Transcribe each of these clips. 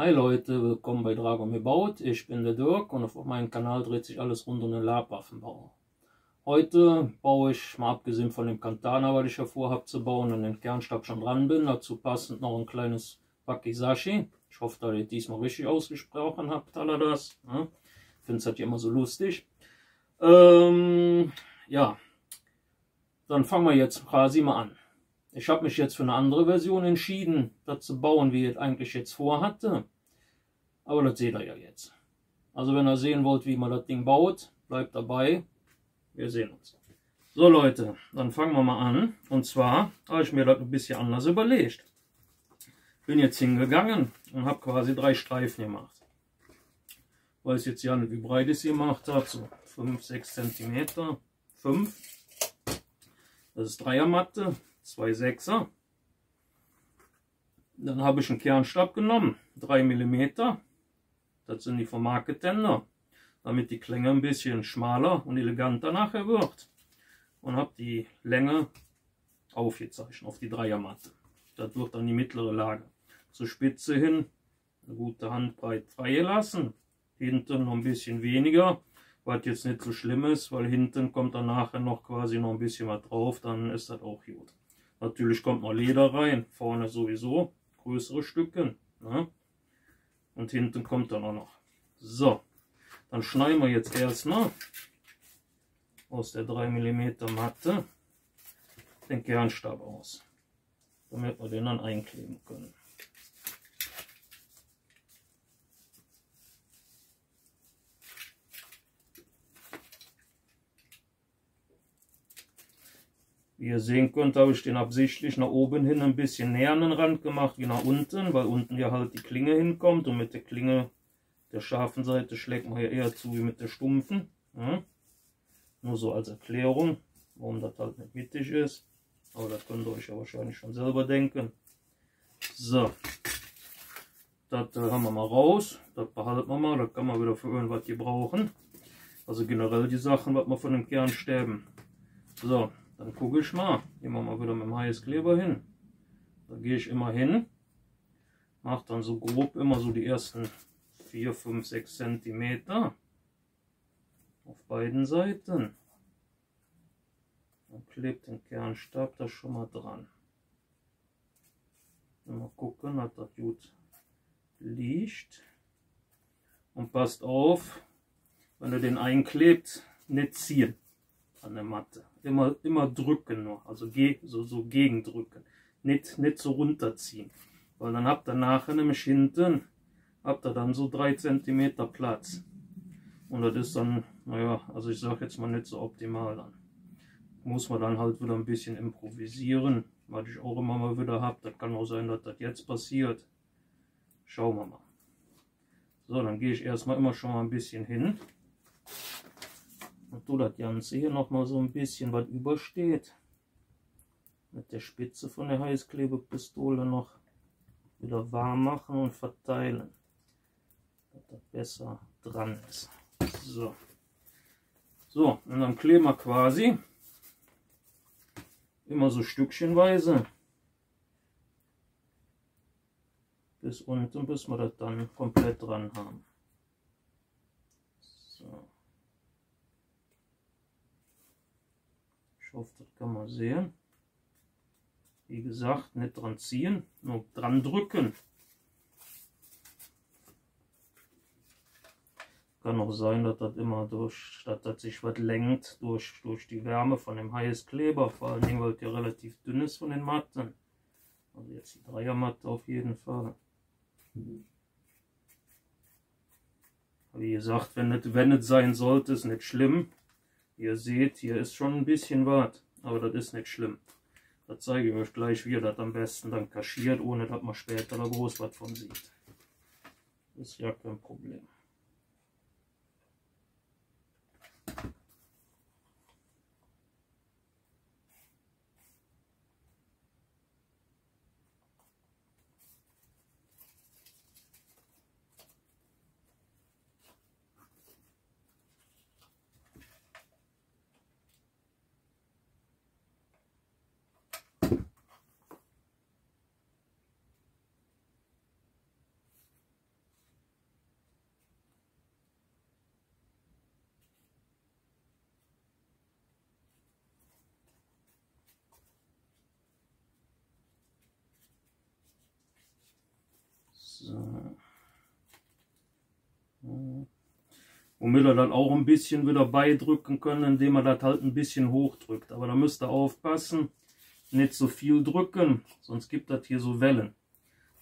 Hi Leute, willkommen bei Dragomir baut. Ich bin der Dirk und auf meinem Kanal dreht sich alles rund um den Labwaffenbau. Heute baue ich, mal abgesehen von dem Katana, was ich ja vorhabe zu bauen und den Kernstab schon dran bin, dazu passend noch ein kleines Wakizashi. Ich hoffe, dass ihr diesmal richtig ausgesprochen habt, alle das. Ja, ich finde es halt immer so lustig. Ja, dann fangen wir jetzt quasi mal an. Ich habe mich jetzt für eine andere Version entschieden, das zu bauen, wie ich es eigentlich jetzt vorhatte. Aber das seht ihr ja jetzt. Also wenn ihr sehen wollt, wie man das Ding baut, bleibt dabei. Wir sehen uns. So Leute, dann fangen wir mal an. Und zwar habe ich mir das ein bisschen anders überlegt. Bin jetzt hingegangen und habe quasi 3 Streifen gemacht. Ich weiß jetzt ja nicht, wie breit ich sie gemacht habe. So 5, 6 cm. 5. Das ist Dreiermatte. 2 6er. Dann habe ich einen Kernstab genommen. 3 mm. Das sind die vom Marketender. Damit die Klinge ein bisschen schmaler und eleganter nachher wird. Und habe die Länge aufgezeichnet auf die Dreiermatte. Das wird dann die mittlere Lage. Zur Spitze hin eine gute Handbreit freigelassen. Hinten noch ein bisschen weniger, was jetzt nicht so schlimm ist, weil hinten kommt dann nachher noch quasi noch ein bisschen was drauf, dann ist das auch gut. Natürlich kommt noch Leder rein, vorne sowieso größere Stücke. Ne? Und hinten kommt dann auch noch. So, dann schneiden wir jetzt erstmal aus der 3 mm Matte den Kernstab aus, damit wir den dann einkleben können. Wie ihr sehen könnt, habe ich den absichtlich nach oben hin ein bisschen näher an den Rand gemacht wie nach unten, weil unten ja halt die Klinge hinkommt und mit der Klinge der scharfen Seite schlägt man ja eher zu wie mit der stumpfen. Ja. Nur so als Erklärung, warum das halt nicht mittig ist. Aber das könnt ihr euch ja wahrscheinlich schon selber denken. So, das haben wir mal raus. Das behalten wir mal, das kann man wieder für irgendwas gebrauchen. Also generell die Sachen, was man von den Kernstäben. So. Dann gucke ich mal, gehen wir mal wieder mit dem Heißkleber hin. Da gehe ich immer hin, mache dann so grob immer so die ersten 4, 5, 6 cm auf beiden Seiten. Dann klebt den Kernstab da schon mal dran. Mal gucken, dass das gut liegt. Und passt auf, wenn ihr den einklebt, nicht ziehen an der Matte. Immer drücken nur, also so gegendrücken. Nicht so runterziehen. Weil dann habt ihr nachher nämlich hinten, habt ihr dann so 3 cm Platz. Und das ist dann, naja, also ich sage jetzt mal nicht so optimal dann. Muss man dann halt wieder ein bisschen improvisieren, was ich auch immer mal wieder habe. Das kann auch sein, dass das jetzt passiert. Schauen wir mal. So, dann gehe ich erstmal immer schon mal ein bisschen hin. Und tu das Ganze hier nochmal so ein bisschen, was übersteht. Mit der Spitze von der Heißklebepistole noch wieder warm machen und verteilen. Dass das besser dran ist. So. So, und dann kleben wir quasi immer so stückchenweise bis unten, bis wir das dann komplett dran haben. So. Ich hoffe, das kann man sehen. Wie gesagt, nicht dran ziehen, nur dran drücken. Kann auch sein, dass das immer dass das sich was lenkt durch die Wärme von dem Heißkleber. Vor allen Dingen, weil es ja relativ dünn ist von den Matten. Also jetzt die Dreiermatte auf jeden Fall. Wie gesagt, wenn es sein sollte, ist nicht schlimm. Ihr seht, hier ist schon ein bisschen was, aber das ist nicht schlimm. Das zeige ich euch gleich, wie ihr das am besten dann kaschiert, ohne dass man später da groß was von sieht. Ist ja kein Problem. Womit ihr dann auch ein bisschen wieder beidrücken könnt, indem ihr das halt ein bisschen hochdrückt. Aber da müsst ihr aufpassen, nicht so viel drücken, sonst gibt das hier so Wellen.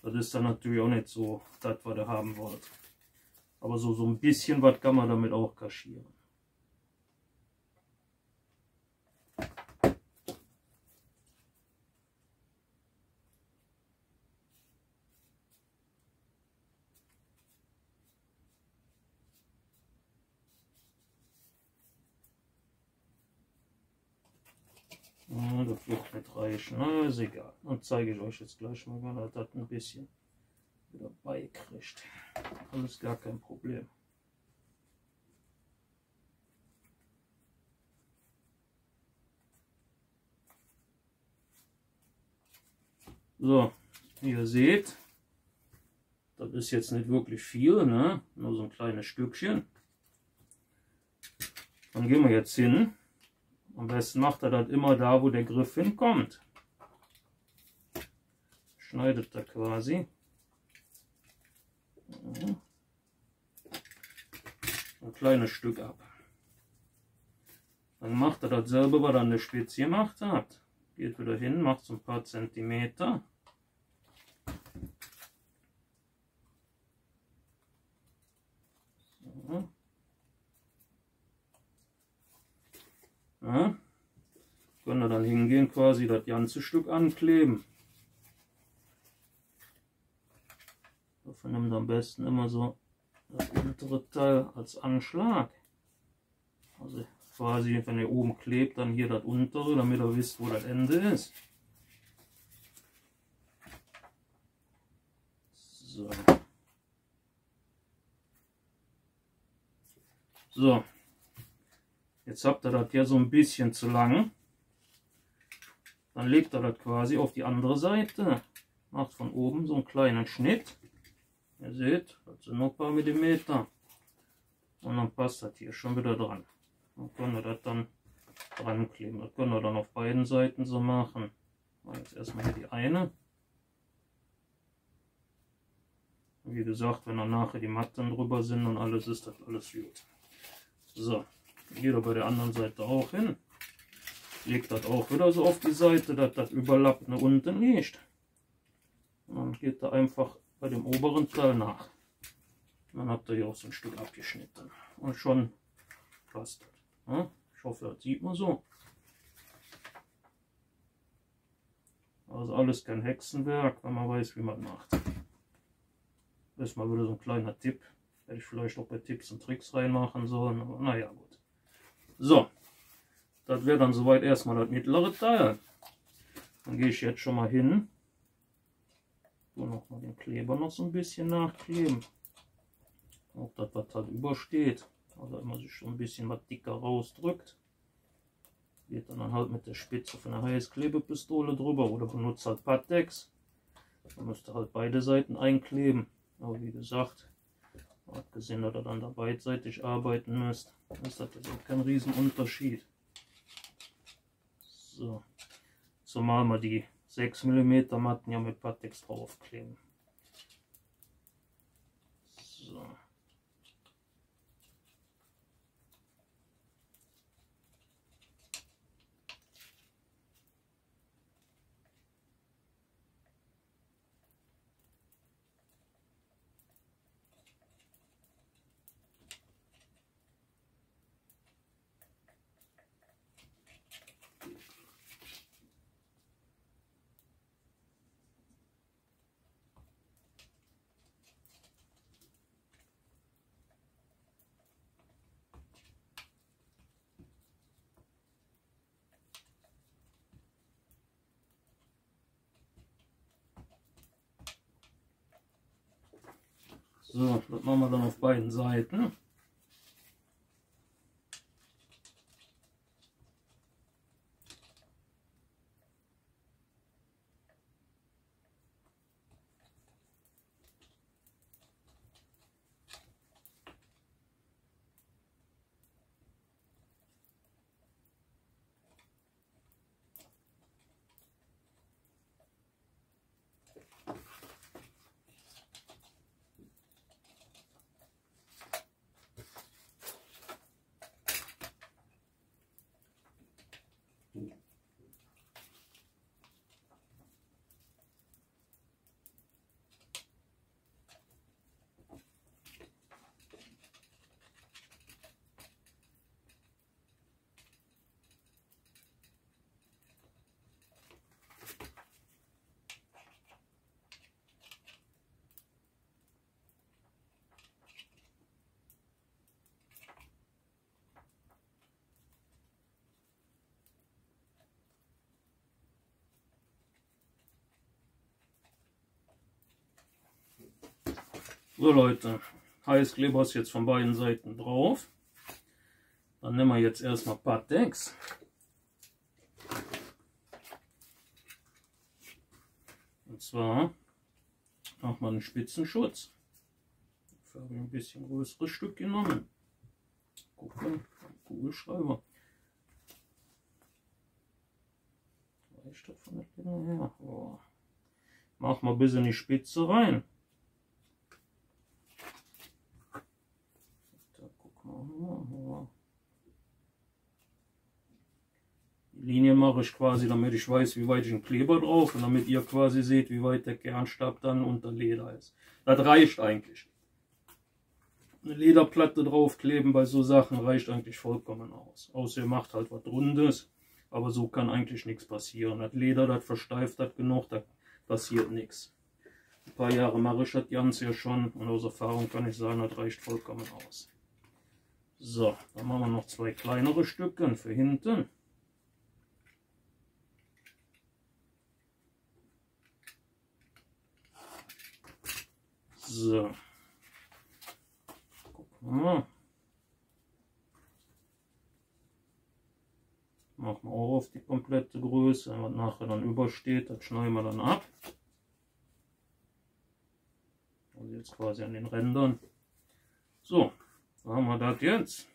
Das ist dann natürlich auch nicht so das, was ihr haben wollt. Aber so ein bisschen was kann man damit auch kaschieren. Ja, das wird nicht reichen, na, ist egal. Dann zeige ich euch jetzt gleich mal, wenn er das ein bisschen wieder beikriegt. Alles gar kein Problem. So, wie ihr seht, das ist jetzt nicht wirklich viel, ne? Nur so ein kleines Stückchen. Dann gehen wir jetzt hin. Am besten macht er das immer da, wo der Griff hinkommt. Schneidet er quasi ein kleines Stück ab. Dann macht er dasselbe, was er an der Spitze gemacht hat. Geht wieder hin, macht so ein paar Zentimeter. So. Ja. Können wir dann hingehen, quasi das ganze Stück ankleben. Dafür nimmt am besten immer so das untere Teil als Anschlag. Also quasi, wenn ihr oben klebt, dann hier das untere, damit ihr wisst, wo das Ende ist. So. So. Jetzt habt ihr das hier so ein bisschen zu lang. Dann legt ihr das quasi auf die andere Seite. Macht von oben so einen kleinen Schnitt. Ihr seht, das sind noch ein paar Millimeter. Und dann passt das hier schon wieder dran. Dann können wir das dann dran kleben. Das können wir dann auf beiden Seiten so machen. Jetzt erstmal hier die eine. Wie gesagt, wenn dann nachher die Matten drüber sind und alles, ist das alles gut. So, geht er bei der anderen Seite auch hin. Legt das auch wieder so auf die Seite, dass das überlappt nach unten liegt. Und dann geht er einfach bei dem oberen Teil nach. Und dann habt ihr hier auch so ein Stück abgeschnitten. Und schon passt das. Ja, ich hoffe, das sieht man so. Also alles kein Hexenwerk, wenn man weiß, wie man macht. Das ist mal wieder so ein kleiner Tipp. Hätte ich vielleicht auch bei Tipps und Tricks reinmachen sollen, aber naja, gut. So, das wäre dann soweit erstmal das mittlere Teil. Dann gehe ich jetzt schon mal hin. Noch mal den Kleber noch so ein bisschen nachkleben. Auch das, was halt übersteht. Also immer sich schon ein bisschen was dicker rausdrückt. Geht dann halt mit der Spitze von der Heißklebepistole drüber oder benutzt halt Pattex. Dann müsst ihr halt beide Seiten einkleben. Aber wie gesagt, abgesehen, dass ihr dann da beidseitig arbeiten müsst, ist das jetzt auch kein Riesenunterschied. So, zumal wir die 6 mm Matten ja mit Pattex draufkleben. So. So, das machen wir dann auf beiden Seiten. So Leute, Heißkleber ist jetzt von beiden Seiten drauf. Dann nehmen wir jetzt erstmal Pattex. Und zwar macht man einen Spitzenschutz. Dafür habe ich ein bisschen größeres Stück genommen. Gucken, Kugelschreiber. Reicht das von der Länge her? Oh. Mach mal bis in die Spitze rein. Da gucken wir mal. Die Linie mache ich quasi, damit ich weiß, wie weit ich den Kleber drauf und damit ihr quasi seht, wie weit der Kernstab dann unter Leder ist. Das reicht eigentlich. Eine Lederplatte draufkleben bei so Sachen reicht eigentlich vollkommen aus. Außer ihr macht halt was Rundes, aber so kann eigentlich nichts passieren. Das Leder, das versteift das genug, da passiert nichts. Ein paar Jahre mache ich das Ganze ja schon und aus Erfahrung kann ich sagen, das reicht vollkommen aus. So, dann machen wir noch zwei kleinere Stücke für hinten. So. Gucken wir mal. Machen wir auch auf die komplette Größe. Was nachher dann übersteht, das schneiden wir dann ab. Also jetzt quasi an den Rändern. So, dann haben wir das jetzt.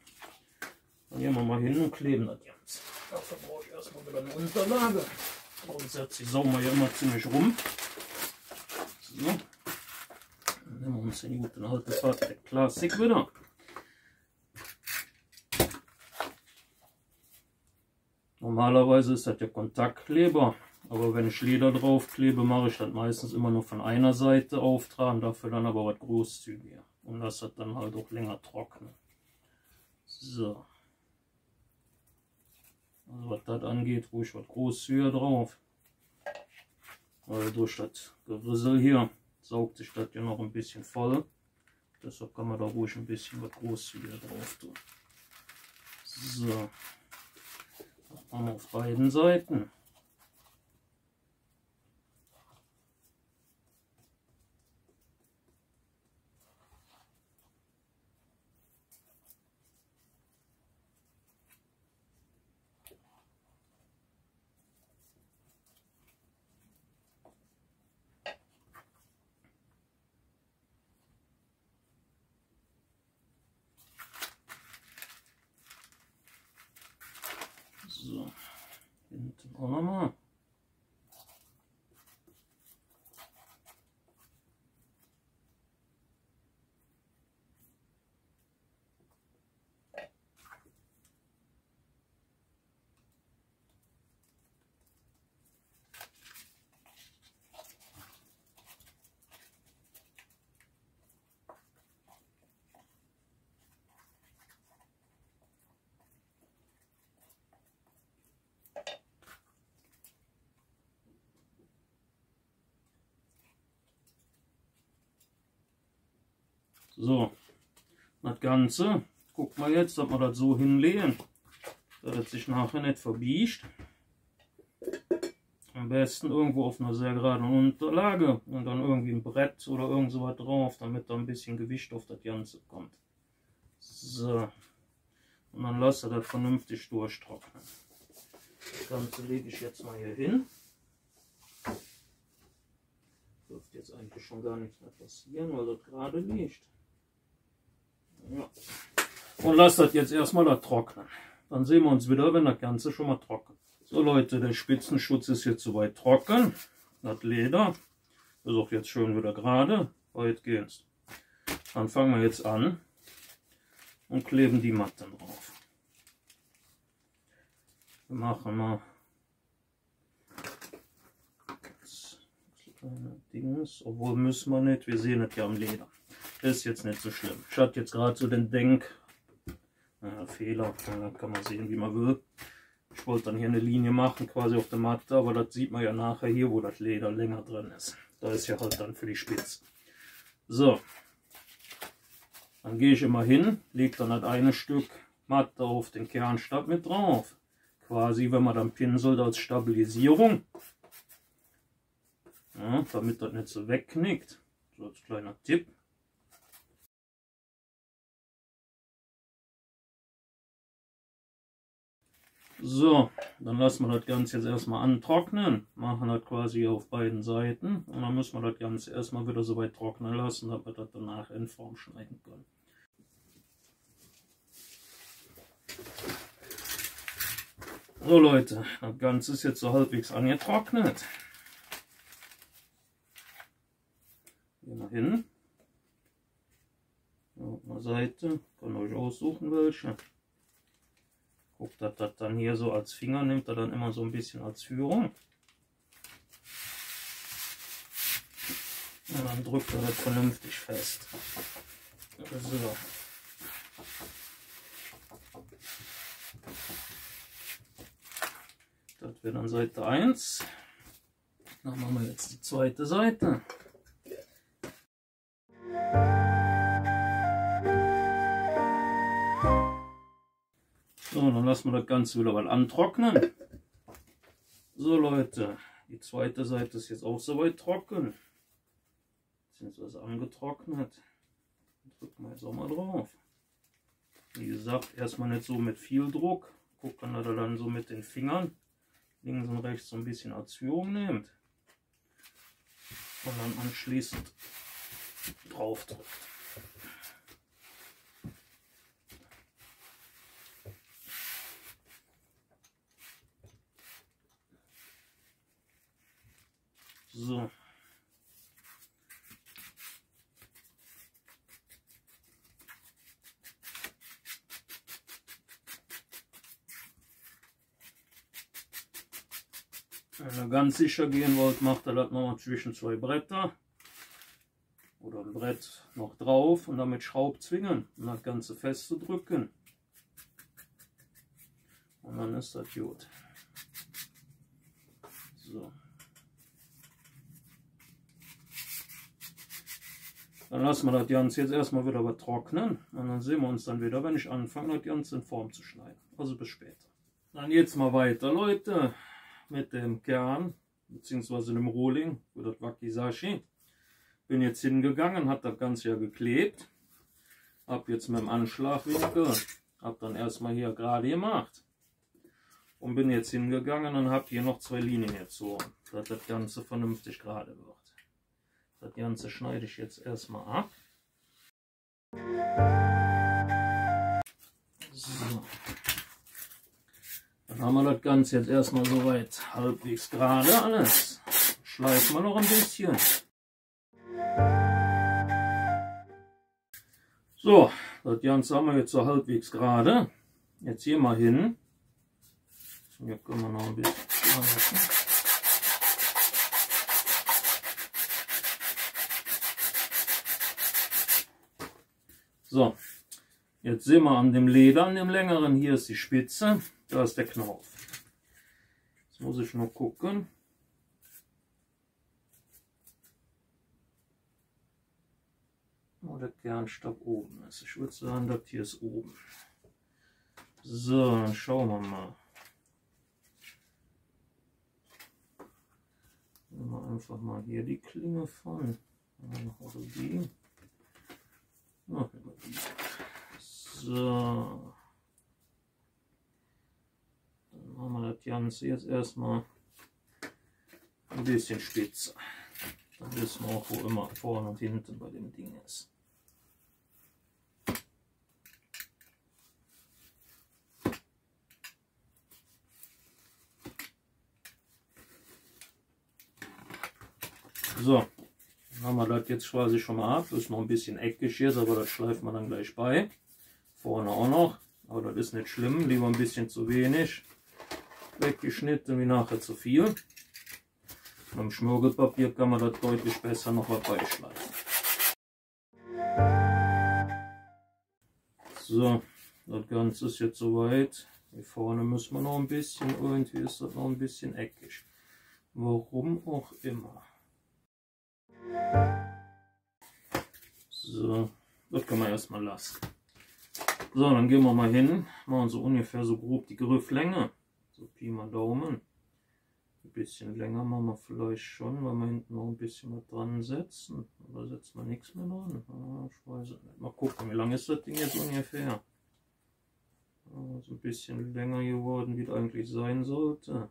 Dann gehen wir mal hin und kleben das jetzt. Dafür brauche ich erstmal wieder eine Unterlage. Grundsätzlich saugen wir ja immer ziemlich rum. So. Dann nehmen wir uns den guten alten Pattex Classic wieder. Normalerweise ist das ja Kontaktkleber, aber wenn ich Leder drauf klebe, mache ich das meistens immer nur von einer Seite auftragen, dafür dann aber was großzügiger und lasse das dann halt auch länger trocknen. So. Also was das angeht, ruhig was großzügiger drauf. Weil durch das Gerissel hier saugt sich das ja noch ein bisschen voll. Deshalb kann man da ruhig ein bisschen was großzügiger drauf tun. So. Das machen wir auf beiden Seiten. So, hinten auch nochmal. So, das Ganze, guck mal jetzt, dass wir das so hinlegen, dass es sich nachher nicht verbiegt. Am besten irgendwo auf einer sehr geraden Unterlage und dann irgendwie ein Brett oder irgend so was drauf, damit da ein bisschen Gewicht auf das Ganze kommt. So, und dann lasse ich das vernünftig durchtrocknen. Das Ganze lege ich jetzt mal hier hin. Dürfte jetzt eigentlich schon gar nichts mehr passieren, weil das gerade liegt. Ja. Und lasst das jetzt erstmal da trocknen. Dann sehen wir uns wieder, wenn das Ganze schon mal trocken ist. So Leute, der Spitzenschutz ist jetzt soweit trocken. Das Leder ist auch jetzt schön wieder gerade, weitgehend. Dann fangen wir jetzt an und kleben die Matten drauf. Wir machen mal das kleine Dings, obwohl müssen wir nicht, wir sehen es ja am Leder. Das ist jetzt nicht so schlimm. Ich hatte jetzt gerade so den Fehler, da kann man sehen, wie man will. Ich wollte dann hier eine Linie machen, quasi auf der Matte, aber das sieht man ja nachher hier, wo das Leder länger drin ist. Da ist ja halt dann für die Spitze. So, dann gehe ich immer hin, lege dann das eine Stück Matte auf den Kernstab mit drauf. Quasi, wenn man dann pinselt als Stabilisierung. Ja, damit das nicht so wegknickt. So als kleiner Tipp. So, dann lassen wir das Ganze jetzt erstmal antrocknen. Machen das quasi auf beiden Seiten. Und dann müssen wir das Ganze erstmal wieder so weit trocknen lassen, damit wir das danach in Form schneiden können. So Leute, das Ganze ist jetzt so halbwegs angetrocknet. Hier nach hinten. Auf der Seite. Könnt ihr euch aussuchen welche. Guckt, dass das dann hier so als Finger nimmt, er dann immer so ein bisschen als Führung. Und dann drückt er das vernünftig fest. So. Das wäre dann Seite 1. Dann machen wir jetzt die zweite Seite. So, dann lassen wir das Ganze wieder mal antrocknen. So Leute, die zweite Seite ist jetzt auch soweit trocken. Beziehungsweise angetrocknet. Drücken wir jetzt auch mal drauf. Wie gesagt, erstmal nicht so mit viel Druck. Gucken, dass er dann so mit den Fingern links und rechts so ein bisschen als Führung nimmt. Und dann anschließend drauf drückt. So. Wenn ihr ganz sicher gehen wollt, macht ihr das nochmal zwischen zwei Bretter oder ein Brett noch drauf und damit Schraubzwingen, um das Ganze festzudrücken. Und dann ist das gut. So. Dann lassen wir das Ganze jetzt erstmal wieder trocknen und dann sehen wir uns dann wieder, wenn ich anfange, das Ganze in Form zu schneiden. Also bis später. Dann jetzt mal weiter, Leute, mit dem Kern bzw. dem Rohling für das Wakizashi. Bin jetzt hingegangen, hat das Ganze ja geklebt. Hab jetzt mit dem Anschlagwinkel, hab dann erstmal hier gerade gemacht. Und bin jetzt hingegangen und habe hier noch zwei Linien gezogen, dass das Ganze vernünftig gerade wird. Das Ganze schneide ich jetzt erstmal ab. So. Dann haben wir das Ganze jetzt erstmal soweit halbwegs gerade alles. Schleifen wir noch ein bisschen. So, das Ganze haben wir jetzt so halbwegs gerade. Jetzt hier mal hin. Hier können wir noch ein bisschen anlassen. So, jetzt sehen wir an dem Leder, an dem längeren, hier ist die Spitze, da ist der Knauf. Jetzt muss ich noch gucken. Wo der Kernstab oben ist. Ich würde sagen, das hier ist oben. So, dann schauen wir mal. Nehmen wir einfach mal hier die Klinge von. Oder die. So. Dann machen wir das Ganze jetzt erstmal ein bisschen spitzer. Dann wissen wir auch, wo immer vorne und hinten bei dem Ding ist. So, dann haben wir das jetzt quasi schon mal ab. Das ist noch ein bisschen eckig hier, aber das schleifen wir dann gleich bei. Vorne auch noch, aber das ist nicht schlimm. Lieber ein bisschen zu wenig weggeschnitten, wie nachher zu viel. Mit dem Schmirgelpapier kann man das deutlich besser noch was beischleifen. So, das Ganze ist jetzt soweit. Hier vorne müssen wir noch ein bisschen, irgendwie ist das noch ein bisschen eckig. Warum auch immer. So, das kann man erstmal lassen. So, dann gehen wir mal hin, machen so ungefähr so grob die Grifflänge. So Pi mal Daumen. Ein bisschen länger machen wir vielleicht schon, weil wir hinten noch ein bisschen was dran setzen. Oder setzt man nichts mehr dran? Ah, ich weiß es nicht. Mal gucken, wie lang ist das Ding jetzt ungefähr? Also ein bisschen länger geworden, wie es eigentlich sein sollte.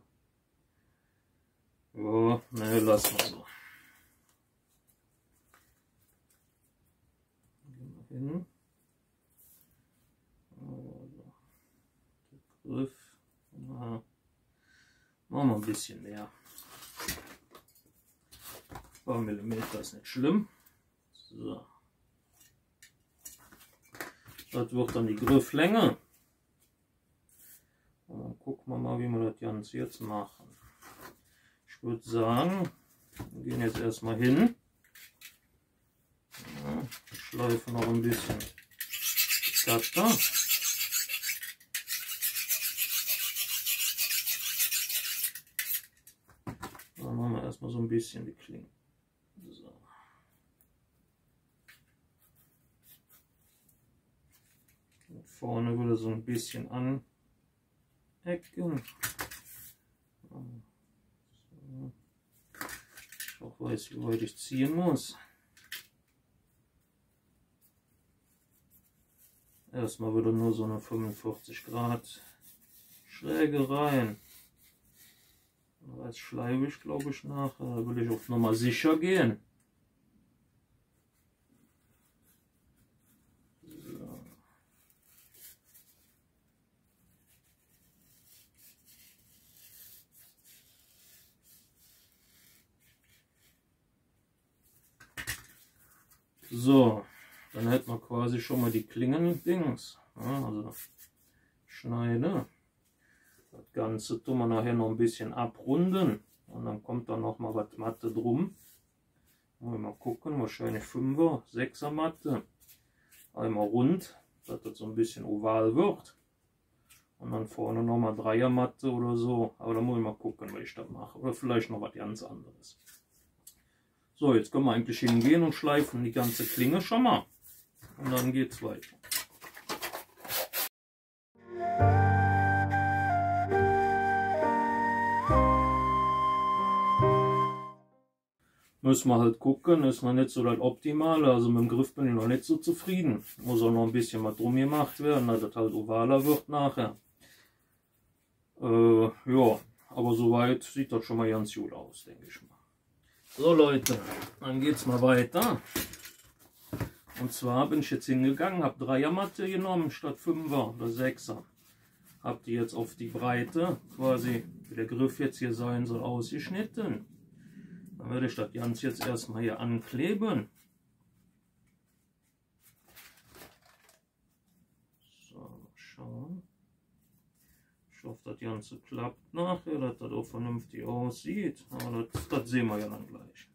Ja, ne, lassen wir so. Gehen wir hin. Also, der Griff. Na, machen wir ein bisschen mehr. Ein paar Millimeter ist nicht schlimm. So. Das wird dann die Grifflänge. Und dann gucken wir mal, wie wir das Ganze jetzt machen. Ich würde sagen, wir gehen jetzt erstmal hin. Ja, schleifen noch ein bisschen glatter. Dann machen wir erstmal so ein bisschen die Klinge. So. Und vorne würde so ein bisschen anecken. So. Ich auch weiß, wie weit ich ziehen muss. Erstmal wieder nur so eine 45 Grad Schräge rein. Als schleife ich, glaube ich, nachher. Da will ich auf Nummer sicher gehen. So. So, dann hätten wir quasi schon mal die Klingen-Dings. Ja, also schneide. Das Ganze tun wir nachher noch ein bisschen abrunden und dann kommt da noch mal was Matte drum. Mal gucken, wahrscheinlich 5er, 6er Matte. Einmal rund, dass das so ein bisschen oval wird. Und dann vorne noch mal 3er Matte oder so. Aber da muss ich mal gucken, was ich da mache. Oder vielleicht noch was ganz anderes. So, jetzt können wir eigentlich hingehen und schleifen die ganze Klinge schon mal. Und dann geht es weiter. Müssen wir halt gucken, ist noch nicht so das Optimale, also mit dem Griff bin ich noch nicht so zufrieden. Muss auch noch ein bisschen was drum gemacht werden, dass das halt ovaler wird nachher. Ja, aber soweit sieht das schon mal ganz gut aus, denke ich mal. So Leute, dann geht's mal weiter. Und zwar bin ich jetzt hingegangen, habe 3er Matte genommen statt 5er oder 6er. Habe die jetzt auf die Breite, quasi wie der Griff jetzt hier sein soll, ausgeschnitten. Dann werde ich das Ganze jetzt erstmal hier ankleben. So, mal schauen. Ich hoffe, das Ganze klappt nachher, dass das auch vernünftig aussieht. Aber das sehen wir ja dann gleich.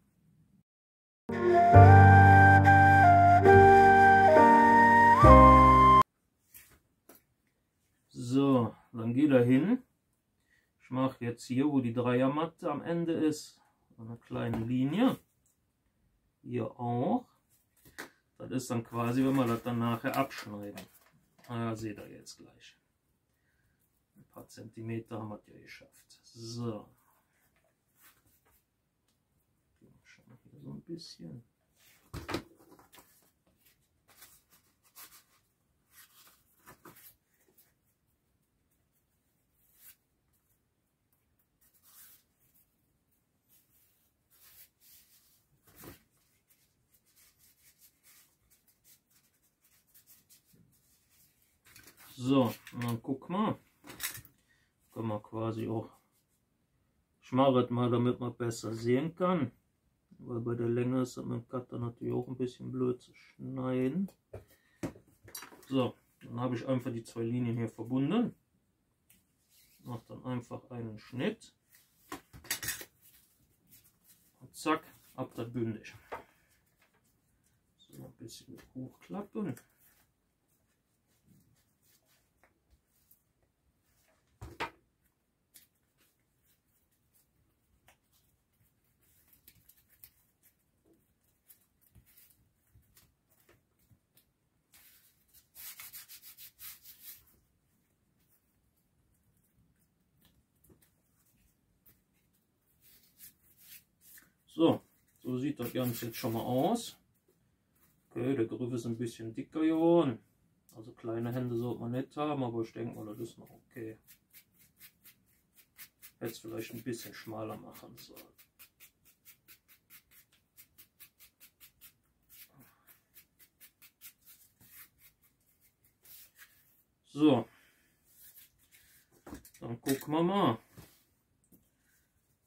So, dann geht er hin. Ich mache jetzt hier, wo die 3er Matte am Ende ist, eine kleine Linie. Hier auch. Das ist dann quasi, wenn wir das dann nachher abschneiden. Ah, seht ihr jetzt gleich. Ein paar Zentimeter haben wir ja geschafft. So. Schauen wir hier so ein bisschen. So, und dann guck mal. Kann man quasi auch. Ich mache das mal, damit man besser sehen kann. Weil bei der Länge ist das mit dem Cutter natürlich auch ein bisschen blöd zu schneiden. So, dann habe ich einfach die 2 Linien hier verbunden. Mache dann einfach einen Schnitt. Und zack, ab das bündig. So, ein bisschen hochklappen. So, so sieht das Ganze jetzt schon mal aus. Okay, der Griff ist ein bisschen dicker geworden, Also kleine Hände sollte man nicht haben, aber ich denke mal, das ist noch okay. Hätte es vielleicht ein bisschen schmaler machen sollen. So, dann gucken wir mal.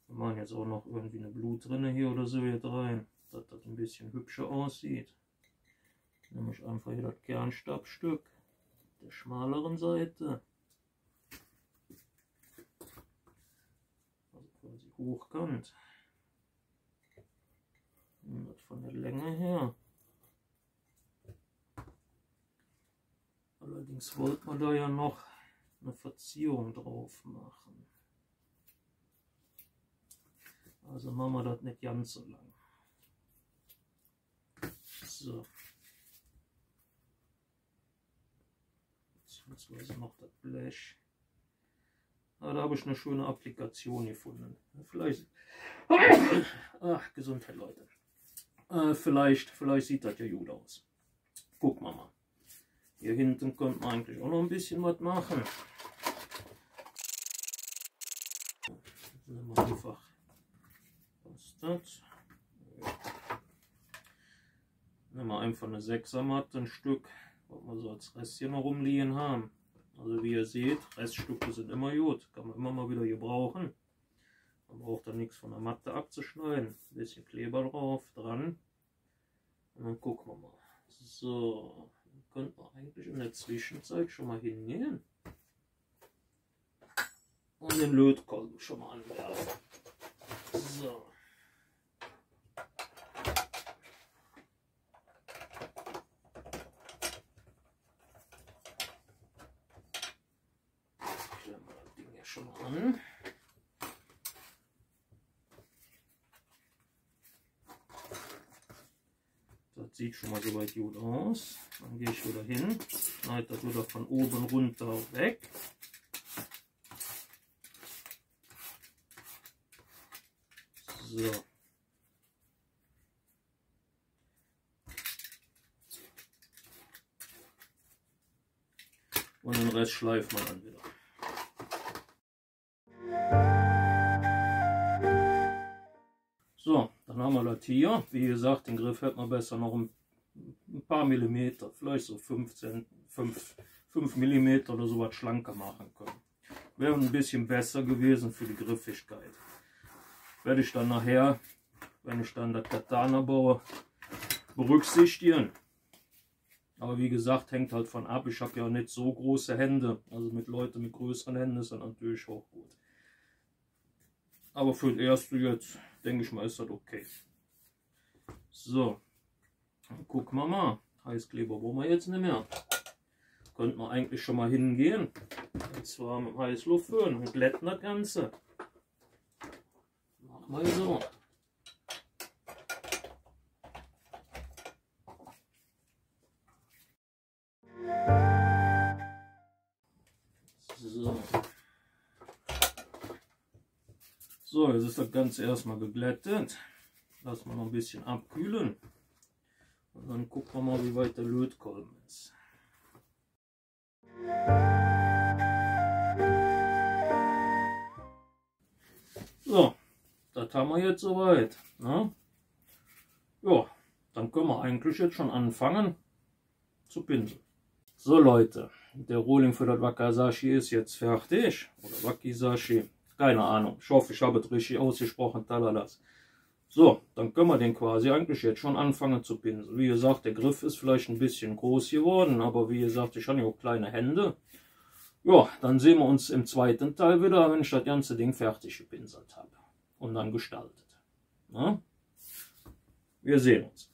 Wir machen jetzt auch noch irgendwie eine Blutrinne hier oder so hier rein, dass das ein bisschen hübscher aussieht. Nehme ich einfach hier das Kernstabstück der schmaleren Seite. Also quasi hochkant. Und das von der Länge her. Allerdings wollte man da ja noch eine Verziehung drauf machen. Also machen wir das nicht ganz so lang. So. Beziehungsweise noch das Blech. Ah, da habe ich eine schöne Applikation gefunden. Vielleicht. Ach, Gesundheit, Leute. Vielleicht sieht das ja gut aus. Gucken wir mal. Hier hinten könnte man eigentlich auch noch ein bisschen was machen. Nehmen wir einfach. Was ist das? Nehmen wir einfach eine 6er Matte, ein Stück, was wir so als Rest hier noch rumliegen haben. Also wie ihr seht, Reststücke sind immer gut, kann man immer mal wieder gebrauchen. Man braucht da nichts von der Matte abzuschneiden. Ein bisschen Kleber drauf, dran. Und dann gucken wir mal. So. Könnte man eigentlich in der Zwischenzeit schon mal hingehen und den Lötkolben schon mal anwerfen. So. Klemmen wir das Ding hier schon mal an. Das sieht schon mal soweit gut aus. Dann gehe ich wieder hin, schneide das wieder von oben runter weg. So. Und den Rest schleift man dann wieder. So, dann haben wir das hier. Wie gesagt, den Griff hätte man besser noch ein paar Millimeter, vielleicht so 5 Millimeter oder so was schlanker machen können. Wäre ein bisschen besser gewesen für die Griffigkeit. Werde ich dann nachher, wenn ich dann das Katana baue, berücksichtigen. Aber wie gesagt, hängt halt von ab. Ich habe ja nicht so große Hände. Also mit Leuten mit größeren Händen ist das natürlich auch gut. Aber für das erste jetzt, denke ich mal, ist das okay. So, dann gucken wir mal. Heißkleber brauchen wir jetzt nicht mehr. Könnten wir eigentlich schon mal hingehen. Und zwar mit Heißluftföhn und glätten das Ganze. Machen wir so. So, jetzt ist das Ganze erstmal geglättet. Lassen wir noch ein bisschen abkühlen. Und dann gucken wir mal, wie weit der Lötkolben ist. So, das haben wir jetzt soweit. Ne? Ja, dann können wir eigentlich jetzt schon anfangen zu pinseln. So Leute, der Rohling für das Wakizashi ist jetzt fertig. Oder Wakizashi. Keine Ahnung. Ich hoffe, ich habe es richtig ausgesprochen. Talalas. So, dann können wir den quasi eigentlich jetzt schon anfangen zu pinseln. Wie gesagt, der Griff ist vielleicht ein bisschen groß geworden, aber wie gesagt, ich habe ja auch kleine Hände. Ja, dann sehen wir uns im zweiten Teil wieder, wenn ich das ganze Ding fertig gepinselt habe und dann gestaltet. Na? Wir sehen uns.